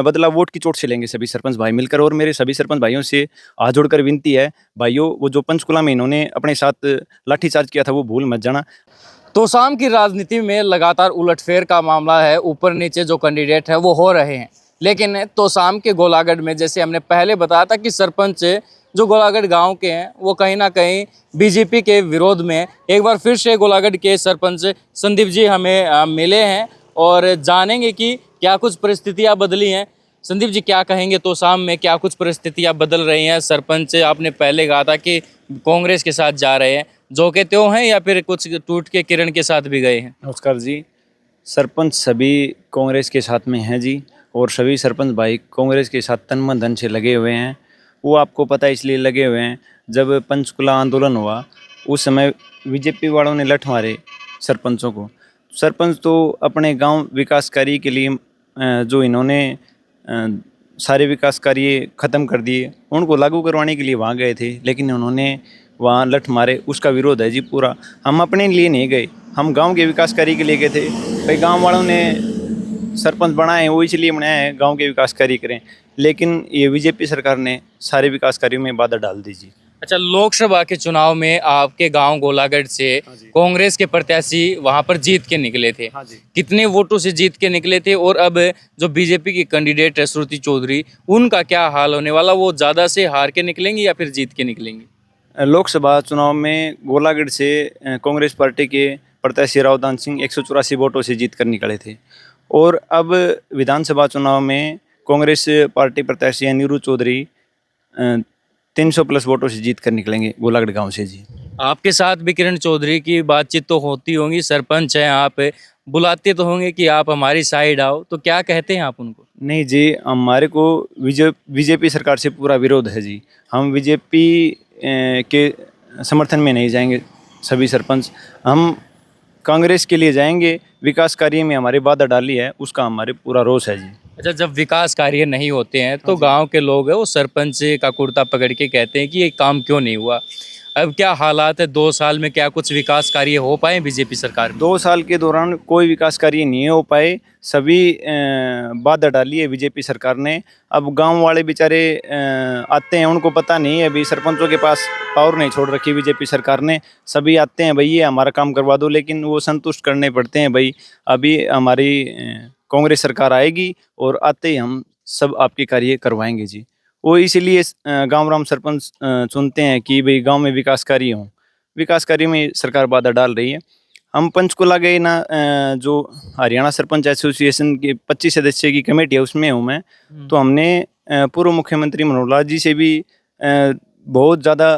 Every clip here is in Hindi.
बदला वोट की चोट से लेंगे सभी सरपंच भाई मिलकर। और मेरे सभी सरपंच भाइयों से हाथ जोड़कर विनती है, भाइयों वो जो पंचकुला में इन्होंने अपने साथ लाठीचार्ज किया था वो भूल मत जाना। तोशाम की राजनीति में लगातार उलटफेर का मामला है। ऊपर नीचे जो कैंडिडेट है वो हो रहे हैं, लेकिन तोशाम के गोलागढ़ में जैसे हमने पहले बताया था कि सरपंच जो गोलागढ़ गांव के हैं वो कहीं ना कहीं बीजेपी के विरोध में एक बार फिर से गोलागढ़ के सरपंच संदीप जी हमें मिले हैं और जानेंगे कि क्या कुछ परिस्थितियां बदली हैं। संदीप जी क्या कहेंगे, तोशाम में क्या कुछ परिस्थितियां बदल रही हैं? सरपंच आपने पहले कहा था कि कांग्रेस के साथ जा रहे हैं, जो के त्यों हैं या फिर कुछ टूट के किरण के साथ भी गए हैं? नमस्कार जी। सरपंच सभी कांग्रेस के साथ में हैं जी, और सभी सरपंच भाई कांग्रेस के साथ तन मन धन से लगे हुए हैं। वो आपको पता है इसलिए लगे हुए हैं, जब पंचकुला आंदोलन हुआ उस समय बीजेपी वालों ने लठ मारे सरपंचों को। सरपंच तो अपने गांव विकास कार्य के लिए जो इन्होंने सारे विकास कार्य ख़त्म कर दिए, उनको लागू करवाने के लिए वहाँ गए थे, लेकिन उन्होंने वहाँ लठ मारे। उसका विरोध है जी पूरा। हम अपने लिए नहीं गए, हम गांव के विकास कार्य के लिए गए थे। भाई गांव वालों ने सरपंच बनाए वो इसलिए बनाए हैं गांव के विकास कार्य करें, लेकिन ये बीजेपी सरकार ने सारे विकास कार्यों में बाधा डाल दी जी। अच्छा, लोकसभा के चुनाव में आपके गांव गोलागढ़ से कांग्रेस के प्रत्याशी वहां पर जीत के निकले थे। हाँ जी। कितने वोटों से जीत के निकले थे? और अब जो बीजेपी की कैंडिडेट है श्रुति चौधरी, उनका क्या हाल होने वाला? वो ज्यादा से हार के निकलेंगे या फिर जीत के निकलेंगे? लोकसभा चुनाव में गोलागढ़ से कांग्रेस पार्टी के प्रत्याशी रावदान सिंह 184 वोटों से जीत कर निकले थे, और अब विधानसभा चुनाव में कांग्रेस पार्टी प्रत्याशी अनिरुद्ध चौधरी 300 प्लस वोटों से जीत कर निकलेंगे गोलागढ़ गांव से जी। आपके साथ भी किरण चौधरी की बातचीत तो होती होंगी, सरपंच हैं आप, बुलाते तो होंगे कि आप हमारी साइड आओ, तो क्या कहते हैं आप उनको? नहीं जी, हमारे को बीजेपी सरकार से पूरा विरोध है जी। हम बीजेपी के समर्थन में नहीं जाएंगे सभी सरपंच, हम कांग्रेस के लिए जाएंगे। विकास कार्य में हमारी बाधा डाली है, उसका हमारे पूरा रोष है जी। अच्छा, जब विकास कार्य नहीं होते हैं तो गांव के लोग हैं वो सरपंच का कुर्ता पकड़ के कहते हैं कि ये काम क्यों नहीं हुआ। अब क्या हालात है 2 साल में, क्या कुछ विकास कार्य हो पाए बीजेपी सरकार में? 2 साल के दौरान कोई विकास कार्य नहीं हो पाए, सभी बाधा डाली है बीजेपी सरकार ने। अब गांव वाले बेचारे आते हैं, उनको पता नहीं है, अभी सरपंचों के पास पावर नहीं छोड़ रखी बीजेपी सरकार ने। सभी आते हैं, भाई ये हमारा काम करवा दो, लेकिन वो संतुष्ट करने पड़ते हैं। भाई अभी हमारी कांग्रेस सरकार आएगी और आते ही हम सब आपके कार्य करवाएंगे जी। वो इसीलिए गांव राम सरपंच चुनते हैं कि भाई गांव में विकास कार्य हों। विकास कार्य में सरकार बाधा डाल रही है। हम पंचकुला गए ना, जो हरियाणा सरपंच एसोसिएशन की 25 सदस्य की कमेटी है उसमें हूँ मैं। तो हमने पूर्व मुख्यमंत्री मनोहर लाल जी से भी बहुत ज़्यादा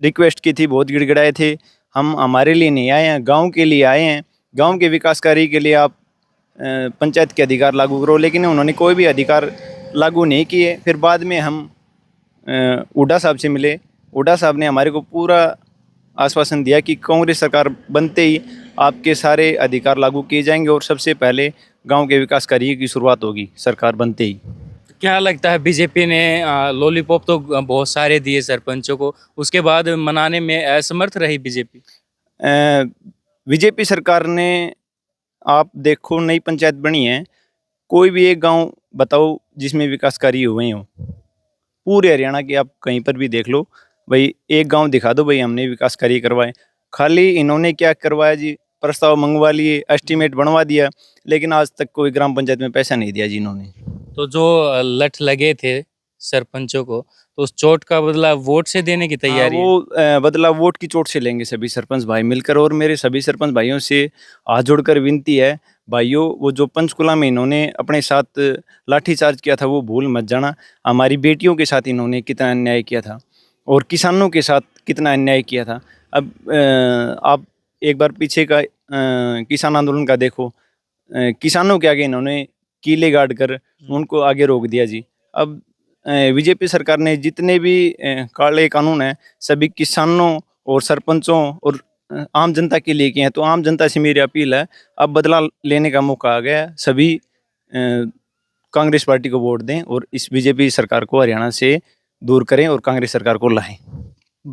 रिक्वेस्ट की थी, बहुत गिड़गिड़ाए थे। हम हमारे लिए नहीं आए हैं, गांव के लिए आए हैं। गांव के विकास कार्य के लिए आप पंचायत के अधिकार लागू करो, लेकिन उन्होंने कोई भी अधिकार लागू नहीं किए। फिर बाद में हम हुड्डा साहब से मिले। हुड्डा साहब ने हमारे को पूरा आश्वासन दिया कि कांग्रेस सरकार बनते ही आपके सारे अधिकार लागू किए जाएंगे और सबसे पहले गांव के विकास कार्य की शुरुआत होगी सरकार बनते ही। क्या लगता है, बीजेपी ने लॉलीपॉप तो बहुत सारे दिए सरपंचों को, उसके बाद मनाने में असमर्थ रही बीजेपी? बीजेपी सरकार ने, आप देखो नई पंचायत बनी है, कोई भी एक गांव बताओ जिसमें विकास कार्य हुए हों। पूरे हरियाणा के आप कहीं पर भी देख लो, भाई एक गांव दिखा दो भाई हमने विकास कार्य करवाए। खाली इन्होंने क्या करवाया जी, प्रस्ताव मंगवा लिए, एस्टीमेट बनवा दिया, लेकिन आज तक कोई ग्राम पंचायत में पैसा नहीं दिया जी इन्होंने। तो जो लठ लगे थे सरपंचों को, तो उस चोट का बदला वोट से देने की हाँ, तैयारी है? वो बदला वोट की चोट से लेंगे सभी सरपंच भाई मिलकर। और मेरे सभी सरपंच भाइयों से हाथ जोड़कर विनती है, भाइयों वो जो पंचकुला में इन्होंने अपने साथ लाठीचार्ज किया था वो भूल मत जाना। हमारी बेटियों के साथ इन्होंने कितना अन्याय किया था और किसानों के साथ कितना अन्याय किया था। अब आप एक बार पीछे का किसान आंदोलन का देखो, किसानों के आगे इन्होंने कीले गाड़ कर उनको आगे रोक दिया जी। अब बीजेपी सरकार ने जितने भी काले कानून हैं सभी किसानों और सरपंचों और आम जनता के लिए किए हैं। तो आम जनता से मेरी अपील है, अब बदला लेने का मौका आ गया है। सभी कांग्रेस पार्टी को वोट दें और इस बीजेपी सरकार को हरियाणा से दूर करें और कांग्रेस सरकार को लाएं।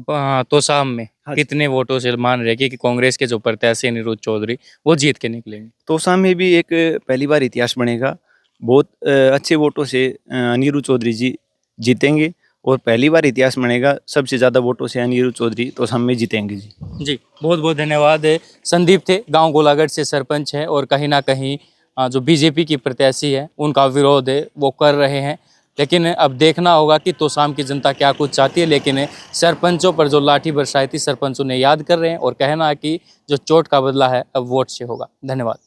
हाँ, तो शाम में हाँ, कितने वोटों से मान रहे कि कांग्रेस के जो प्रत्याशी अनिरुद्ध चौधरी वो जीत के निकलेंगे? तोसा में भी एक पहली बार इतिहास बनेगा। बहुत अच्छे वोटों से अनिरुद्ध चौधरी जी जीतेंगे और पहली बार इतिहास बनेगा सबसे ज़्यादा वोटों से अनिरुद्ध चौधरी तोशाम में जीतेंगे जी। जी, बहुत बहुत धन्यवाद। संदीप थे, गांव गोलागढ़ से सरपंच है और कहीं ना कहीं जो बीजेपी की प्रत्याशी है उनका विरोध है वो कर रहे हैं। लेकिन अब देखना होगा कि तोशाम की जनता क्या कुछ चाहती है। लेकिन सरपंचों पर जो लाठी बरसाई थी सरपंच उन्हें याद कर रहे हैं और कहना है कि जो चोट का बदला है अब वोट से होगा। धन्यवाद।